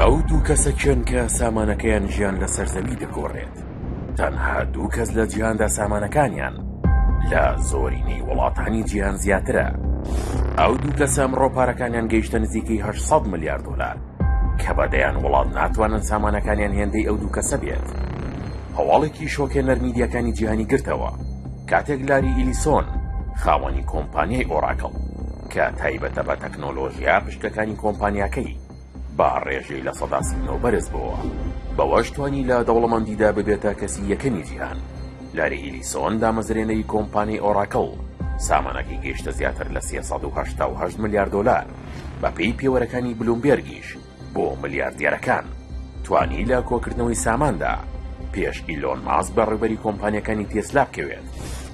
ئەو دوو کەسەکەن کە سامانەکەیان ژیان لە سەرزەوی دەگۆڕێت. تەنها دوو کەس لە جیهاندا سامانەکانیان لە زۆرینەی وڵاتانی جیهان زیاترە. ئەو دوو کەسە ئەمڕۆ پارەکانیان گەیشتە نزیکەی 800 ملیار دۆلار کە بەدەیان وڵات ناتوانن سامانەکانیان هێندەی ئەو دوو کەسە بێت. هەواڵێکی شۆکێنەر میدیاکانی جیهانی گرتەوە کاتێک لاری ئیلیسۆن خاوەنی کۆمپانیای ئۆراکڵ کە تایبەتە بە تەکنۆلۆژیا پشتەکانی کۆمپانیاکەی با ڕێژەی لە سەدا 39 بەرز بووە. بەوەش توانی لە دەوڵەمەندیدا ببێتە کەسی یەکەمی جیهان. لاری ئیلیسۆن دامەزرێنەی کۆمپانیای ئۆراکڵ سامانەکەی گەیشتە زیاتر لە 388 ملیار دۆلار بە پێی پێوەرەکانی بلومبێرگیش بۆ ملیاردێرەکان. توانی لە کۆکردنەوەی ساماندا پێش ئیلۆن ماسک بە ڕێبەری کۆمپانیەکانی تێسلا بکەوێت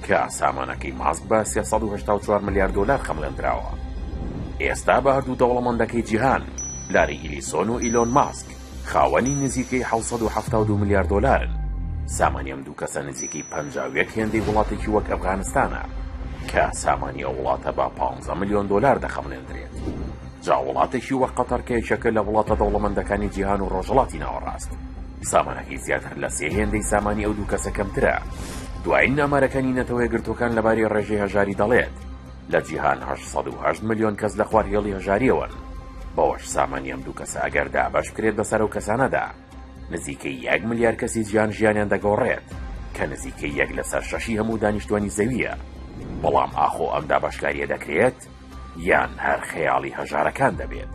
کە سامانەکەی ماسک بە 384 ملیار دۆلار خەمڵێنراوە. ئێستا بە هەردوو دەوڵەمەندەکەی جیهان لاری ئیلیسۆن و ئیلۆن ماسک خاوەنی نزیکەی 772 ملیار دۆلارن. سامانی ئەم دوو کەسە نزیکەی 51 هێندەی وڵاتێکی وەک ئەفغانستانە کە سامانی ئەو وڵاتە بە 15 ملیۆن دۆلار دەخەمڵێندرێت. جا وڵاتێکی وەک قەتەر کە یەکێکە لە وڵاتە دەوڵەمەندەکانی جیهان و ڕۆژهەڵاتی ناوەڕاست سامانەکەی زیاتر لە 3 هێندەی سامانی ئەو دوو کەسە کەمترە. دوایین ئەمارەکانی نەتەوەی گرتوەکان لەبارەی ڕێژەی هەژاری دەڵێت لە جیهان 808 ملیۆن کەس لە خوارهێڵی هەژاریەوەن. بەوەش سامانی ئەم دوو کەسە ئەگەر دابەش بکرێت بەسەر ئەو کەسانەدا نزیکەی 1 ملیار کەسی جیهان ژیانیان دەگۆڕێت کە نزیکەی 1 لەسەر 6 هەموو دانیشتوانی زەویە. بەڵام ئاخۆ ئەم دابەشکاریە دەکرێت یان هەر خەیاڵی هەژارەکان دەبێت.